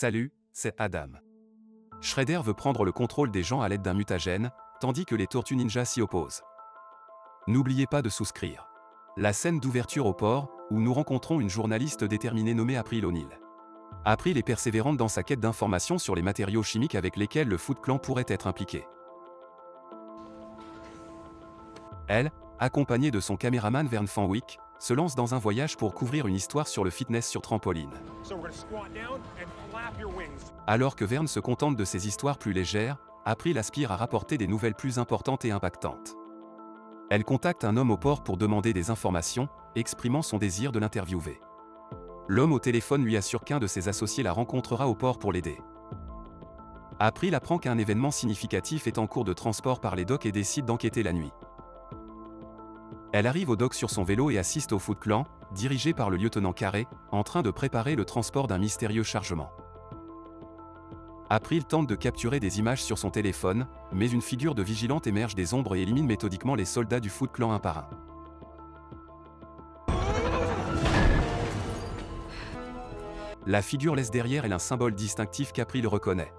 Salut, c'est Adam. Shredder veut prendre le contrôle des gens à l'aide d'un mutagène, tandis que les Tortues Ninja s'y opposent. N'oubliez pas de souscrire. La scène d'ouverture au port, où nous rencontrons une journaliste déterminée nommée April O'Neil. April est persévérante dans sa quête d'informations sur les matériaux chimiques avec lesquels le Foot Clan pourrait être impliqué. Elle, accompagnée de son caméraman Vern Fenwick, se lance dans un voyage pour couvrir une histoire sur le fitness sur trampoline. Alors que Vern se contente de ses histoires plus légères, April aspire à rapporter des nouvelles plus importantes et impactantes. Elle contacte un homme au port pour demander des informations, exprimant son désir de l'interviewer. L'homme au téléphone lui assure qu'un de ses associés la rencontrera au port pour l'aider. April apprend qu'un événement significatif est en cours de transport par les docks et décide d'enquêter la nuit. Elle arrive au dock sur son vélo et assiste au Foot Clan, dirigé par le lieutenant Carré, en train de préparer le transport d'un mystérieux chargement. April tente de capturer des images sur son téléphone, mais une figure de vigilante émerge des ombres et élimine méthodiquement les soldats du Foot Clan un par un. La figure laisse derrière elle un symbole distinctif qu'April reconnaît.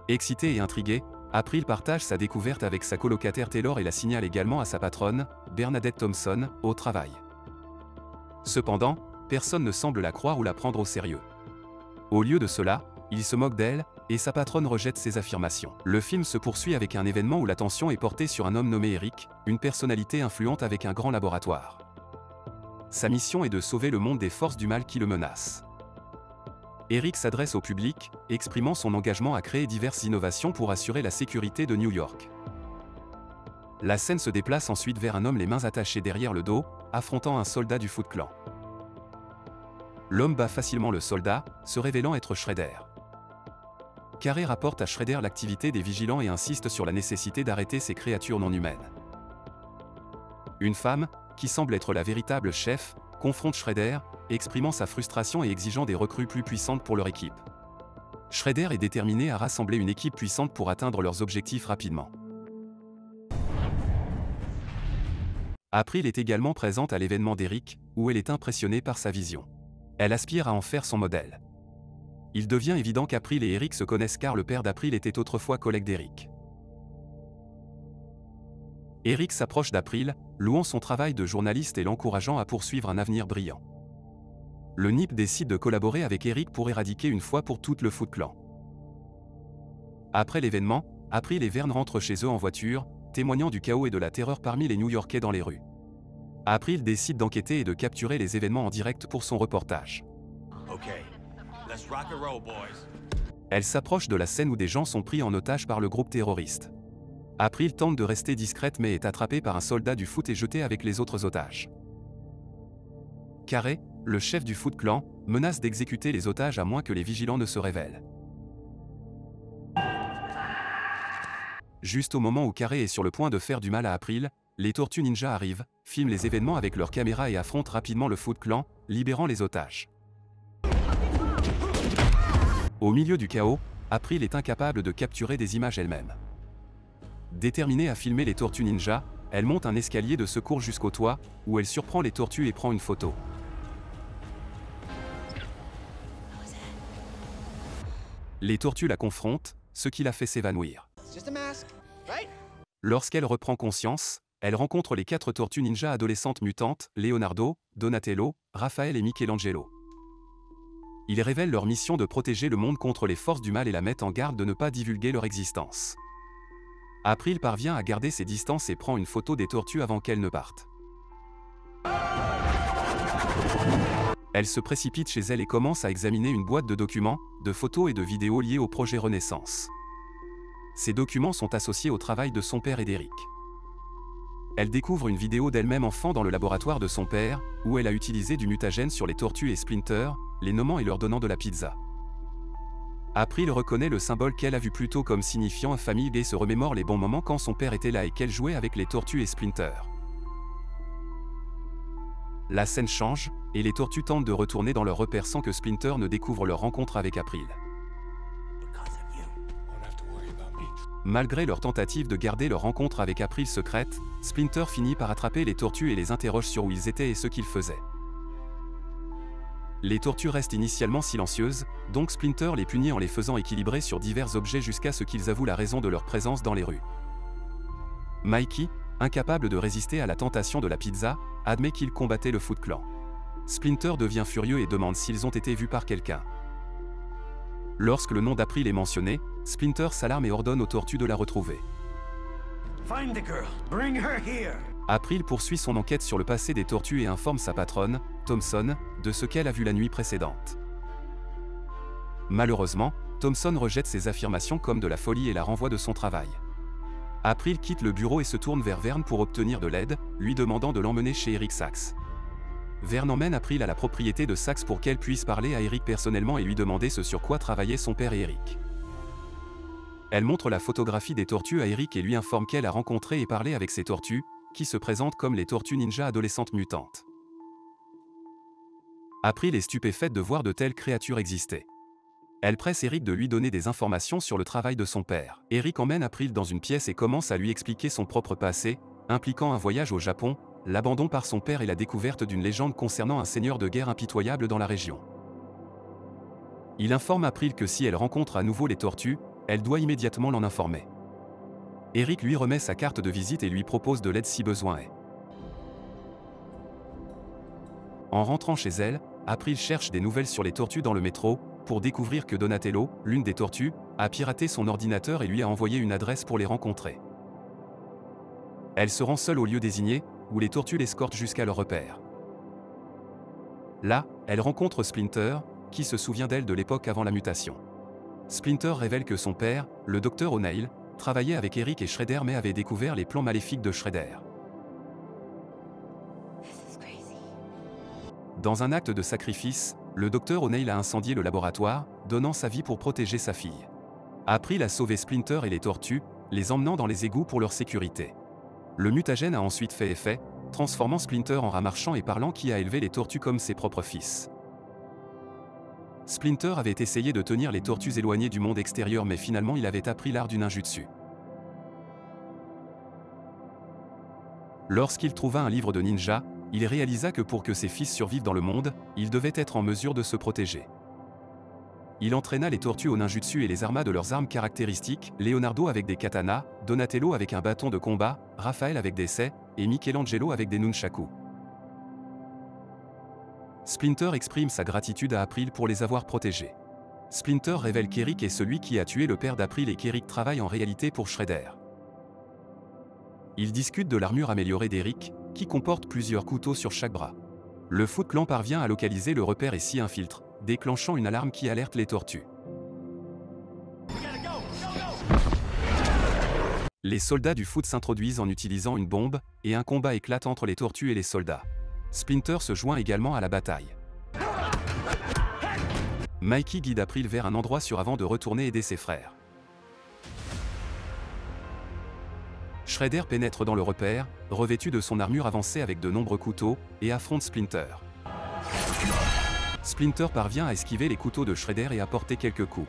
Excitée et intriguée, April partage sa découverte avec sa colocataire Taylor et la signale également à sa patronne, Bernadette Thompson, au travail. Cependant, personne ne semble la croire ou la prendre au sérieux. Au lieu de cela, il se moque d'elle, et sa patronne rejette ses affirmations. Le film se poursuit avec un événement où l'attention est portée sur un homme nommé Eric, une personnalité influente avec un grand laboratoire. Sa mission est de sauver le monde des forces du mal qui le menacent. Eric s'adresse au public, exprimant son engagement à créer diverses innovations pour assurer la sécurité de New York. La scène se déplace ensuite vers un homme les mains attachées derrière le dos, affrontant un soldat du Foot Clan. L'homme bat facilement le soldat, se révélant être Shredder. Carré rapporte à Shredder l'activité des vigilants et insiste sur la nécessité d'arrêter ces créatures non humaines. Une femme, qui semble être la véritable chef, confronte Shredder, exprimant sa frustration et exigeant des recrues plus puissantes pour leur équipe. Shredder est déterminé à rassembler une équipe puissante pour atteindre leurs objectifs rapidement. April est également présente à l'événement d'Eric, où elle est impressionnée par sa vision. Elle aspire à en faire son modèle. Il devient évident qu'April et Eric se connaissent car le père d'April était autrefois collègue d'Eric. Eric s'approche d'April, louant son travail de journaliste et l'encourageant à poursuivre un avenir brillant. Le NIP décide de collaborer avec Eric pour éradiquer une fois pour toutes le Foot Clan. Après l'événement, April et Vern rentrent chez eux en voiture, témoignant du chaos et de la terreur parmi les New-Yorkais dans les rues. April décide d'enquêter et de capturer les événements en direct pour son reportage. Elle s'approche de la scène où des gens sont pris en otage par le groupe terroriste. April tente de rester discrète mais est attrapée par un soldat du foot et jetée avec les autres otages. Carré, le chef du Foot Clan, menace d'exécuter les otages à moins que les vigilants ne se révèlent. Juste au moment où Carré est sur le point de faire du mal à April, les Tortues Ninja arrivent, filment les événements avec leurs caméras et affrontent rapidement le Foot Clan, libérant les otages. Au milieu du chaos, April est incapable de capturer des images elle-même. Déterminée à filmer les Tortues Ninja, elle monte un escalier de secours jusqu'au toit, où elle surprend les tortues et prend une photo. Les tortues la confrontent, ce qui la fait s'évanouir. Lorsqu'elle reprend conscience, elle rencontre les 4 tortues ninja adolescentes mutantes, Leonardo, Donatello, Raphaël et Michelangelo. Ils révèlent leur mission de protéger le monde contre les forces du mal et la mettent en garde de ne pas divulguer leur existence. April parvient à garder ses distances et prend une photo des tortues avant qu'elles ne partent. Elle se précipite chez elle et commence à examiner une boîte de documents, de photos et de vidéos liées au projet Renaissance. Ces documents sont associés au travail de son père et d'Eric. Elle découvre une vidéo d'elle-même enfant dans le laboratoire de son père, où elle a utilisé du mutagène sur les tortues et Splinter, les nommant et leur donnant de la pizza. April reconnaît le symbole qu'elle a vu plus tôt comme signifiant famille et se remémore les bons moments quand son père était là et qu'elle jouait avec les tortues et Splinter. La scène change, et les tortues tentent de retourner dans leur repère sans que Splinter ne découvre leur rencontre avec April. Malgré leur tentative de garder leur rencontre avec April secrète, Splinter finit par attraper les tortues et les interroge sur où ils étaient et ce qu'ils faisaient. Les tortues restent initialement silencieuses, donc Splinter les punit en les faisant équilibrer sur divers objets jusqu'à ce qu'ils avouent la raison de leur présence dans les rues. Mikey, incapable de résister à la tentation de la pizza, admet qu'il combattait le Foot Clan. Splinter devient furieux et demande s'ils ont été vus par quelqu'un. Lorsque le nom d'April est mentionné, Splinter s'alarme et ordonne aux tortues de la retrouver. Find the girl. Bring her here. April poursuit son enquête sur le passé des tortues et informe sa patronne, Thompson, de ce qu'elle a vu la nuit précédente. Malheureusement, Thompson rejette ces affirmations comme de la folie et la renvoie de son travail. April quitte le bureau et se tourne vers Vern pour obtenir de l'aide, lui demandant de l'emmener chez Eric Sachs. Vern emmène April à la propriété de Sachs pour qu'elle puisse parler à Eric personnellement et lui demander ce sur quoi travaillaient son père et Eric. Elle montre la photographie des tortues à Eric et lui informe qu'elle a rencontré et parlé avec ces tortues, qui se présentent comme les tortues ninja adolescentes mutantes. April est stupéfaite de voir de telles créatures exister. Elle presse Eric de lui donner des informations sur le travail de son père. Eric emmène April dans une pièce et commence à lui expliquer son propre passé, impliquant un voyage au Japon, l'abandon par son père et la découverte d'une légende concernant un seigneur de guerre impitoyable dans la région. Il informe April que si elle rencontre à nouveau les tortues, elle doit immédiatement l'en informer. Eric lui remet sa carte de visite et lui propose de l'aide si besoin est. En rentrant chez elle, April cherche des nouvelles sur les tortues dans le métro, pour découvrir que Donatello, l'une des tortues, a piraté son ordinateur et lui a envoyé une adresse pour les rencontrer. Elle se rend seule au lieu désigné, où les tortues l'escortent jusqu'à leur repère. Là, elle rencontre Splinter, qui se souvient d'elle de l'époque avant la mutation. Splinter révèle que son père, le Dr O'Neill, travaillait avec Eric et Shredder mais avait découvert les plans maléfiques de Shredder. Dans un acte de sacrifice, le Dr O'Neill a incendié le laboratoire, donnant sa vie pour protéger sa fille. April a sauvé Splinter et les tortues, les emmenant dans les égouts pour leur sécurité. Le mutagène a ensuite fait effet, transformant Splinter en rat marchand et parlant qui a élevé les tortues comme ses propres fils. Splinter avait essayé de tenir les tortues éloignées du monde extérieur mais finalement il avait appris l'art du ninjutsu. Lorsqu'il trouva un livre de ninja, il réalisa que pour que ses fils survivent dans le monde, il devait être en mesure de se protéger. Il entraîna les tortues au ninjutsu et les arma de leurs armes caractéristiques, Leonardo avec des katanas, Donatello avec un bâton de combat, Raphaël avec des sais, et Michelangelo avec des nunchaku. Splinter exprime sa gratitude à April pour les avoir protégés. Splinter révèle qu'Eric est celui qui a tué le père d'April et qu'Eric travaille en réalité pour Shredder. Ils discutent de l'armure améliorée d'Eric, qui comporte plusieurs couteaux sur chaque bras. Le Foot Clan parvient à localiser le repère et s'y infiltre, déclenchant une alarme qui alerte les tortues. Les soldats du Foot s'introduisent en utilisant une bombe, et un combat éclate entre les tortues et les soldats. Splinter se joint également à la bataille. Mikey guide April vers un endroit sûr avant de retourner aider ses frères. Shredder pénètre dans le repère, revêtu de son armure avancée avec de nombreux couteaux, et affronte Splinter. Splinter parvient à esquiver les couteaux de Shredder et à porter quelques coups.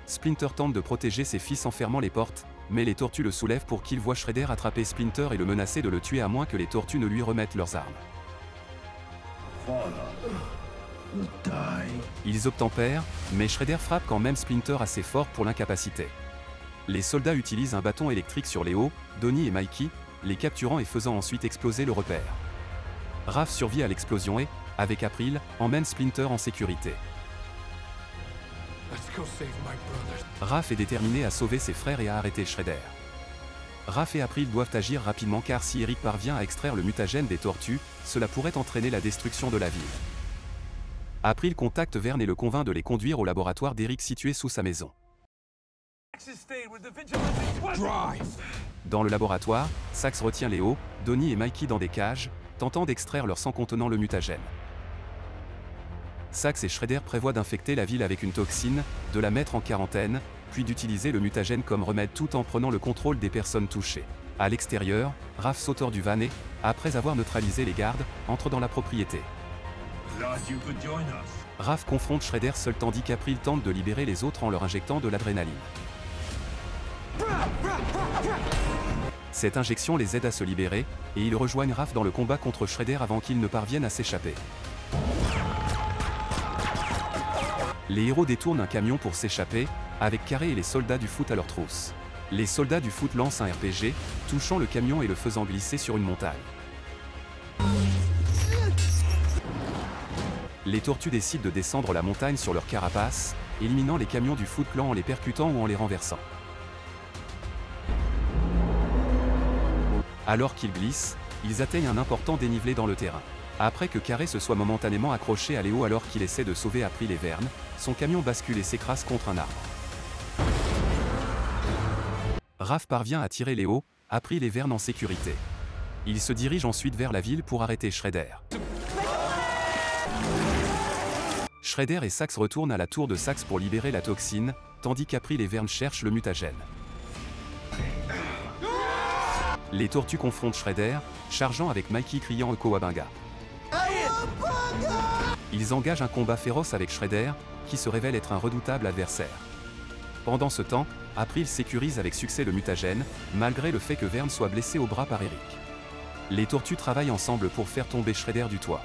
Splinter tente de protéger ses fils en fermant les portes, mais les tortues le soulèvent pour qu'il voie Shredder attraper Splinter et le menacer de le tuer à moins que les tortues ne lui remettent leurs armes. Ils obtempèrent, mais Shredder frappe quand même Splinter assez fort pour l'incapaciter. Les soldats utilisent un bâton électrique sur Léo, Donnie et Mikey, les capturant et faisant ensuite exploser le repère. Raph survit à l'explosion et, avec April, emmène Splinter en sécurité. Raph est déterminé à sauver ses frères et à arrêter Shredder. Raph et April doivent agir rapidement car si Eric parvient à extraire le mutagène des tortues, cela pourrait entraîner la destruction de la ville. April contacte Vern et le convainc de les conduire au laboratoire d'Eric situé sous sa maison. Dans le laboratoire, Sax retient Léo, Donnie et Mikey dans des cages, tentant d'extraire leur sang contenant le mutagène. Sax et Shredder prévoient d'infecter la ville avec une toxine, de la mettre en quarantaine, puis d'utiliser le mutagène comme remède tout en prenant le contrôle des personnes touchées. À l'extérieur, Raph saute hors du van et, après avoir neutralisé les gardes, entre dans la propriété. Raph confronte Shredder seul tandis qu'April tente de libérer les autres en leur injectant de l'adrénaline. Cette injection les aide à se libérer, et ils rejoignent Raph dans le combat contre Shredder avant qu'il ne parvienne à s'échapper. Les héros détournent un camion pour s'échapper, avec Carré et les soldats du foot à leur trousse. Les soldats du foot lancent un RPG, touchant le camion et le faisant glisser sur une montagne. Les tortues décident de descendre la montagne sur leur carapace, éliminant les camions du Foot Clan en les percutant ou en les renversant. Alors qu'ils glissent, ils atteignent un important dénivelé dans le terrain. Après que Carré se soit momentanément accroché à Léo alors qu'il essaie de sauver April et Vern, son camion bascule et s'écrase contre un arbre. Raph parvient à tirer Léo, April et Vern en sécurité. Il se dirige ensuite vers la ville pour arrêter Shredder. Shredder et Sax retournent à la tour de Sax pour libérer la toxine, tandis qu'April et Vern cherchent le mutagène. Les tortues confrontent Shredder, chargeant avec Mikey criant au Kawabunga. Ils engagent un combat féroce avec Shredder, qui se révèle être un redoutable adversaire. Pendant ce temps, April sécurise avec succès le mutagène, malgré le fait que Vern soit blessé au bras par Eric. Les tortues travaillent ensemble pour faire tomber Shredder du toit.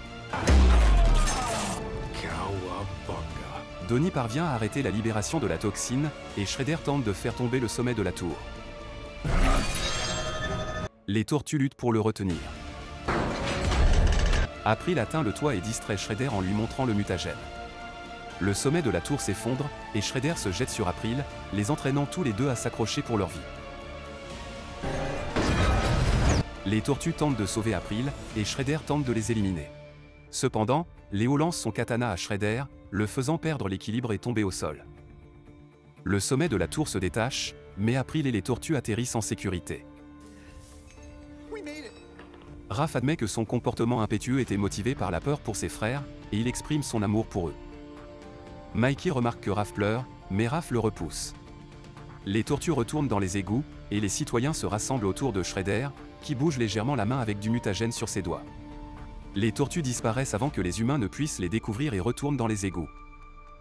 Donnie parvient à arrêter la libération de la toxine, et Shredder tente de faire tomber le sommet de la tour. Les tortues luttent pour le retenir. April atteint le toit et distrait Shredder en lui montrant le mutagène. Le sommet de la tour s'effondre, et Shredder se jette sur April, les entraînant tous les deux à s'accrocher pour leur vie. Les tortues tentent de sauver April, et Shredder tente de les éliminer. Cependant, Léo lance son katana à Shredder, le faisant perdre l'équilibre et tomber au sol. Le sommet de la tour se détache, mais April et les tortues atterrissent en sécurité. Raph admet que son comportement impétueux était motivé par la peur pour ses frères, et il exprime son amour pour eux. Mikey remarque que Raph pleure, mais Raph le repousse. Les tortues retournent dans les égouts, et les citoyens se rassemblent autour de Shredder, qui bouge légèrement la main avec du mutagène sur ses doigts. Les tortues disparaissent avant que les humains ne puissent les découvrir et retournent dans les égouts.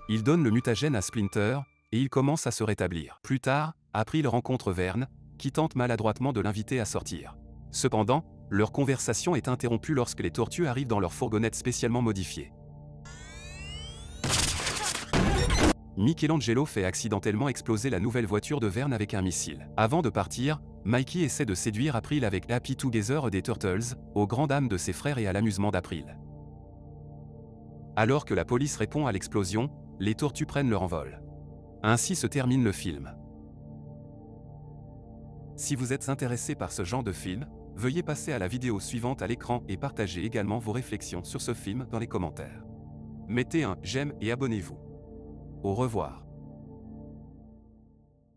Ils donnent le mutagène à Splinter, et il commence à se rétablir. Plus tard, April rencontre Vern, qui tente maladroitement de l'inviter à sortir. Cependant, leur conversation est interrompue lorsque les tortues arrivent dans leur fourgonnette spécialement modifiée. Michelangelo fait accidentellement exploser la nouvelle voiture de Vern avec un missile. Avant de partir, Mikey essaie de séduire April avec Happy Together des Turtles, aux grandes dames de ses frères et à l'amusement d'April. Alors que la police répond à l'explosion, les tortues prennent leur envol. Ainsi se termine le film. Si vous êtes intéressé par ce genre de film, veuillez passer à la vidéo suivante à l'écran et partagez également vos réflexions sur ce film dans les commentaires. Mettez un j'aime et abonnez-vous. Au revoir.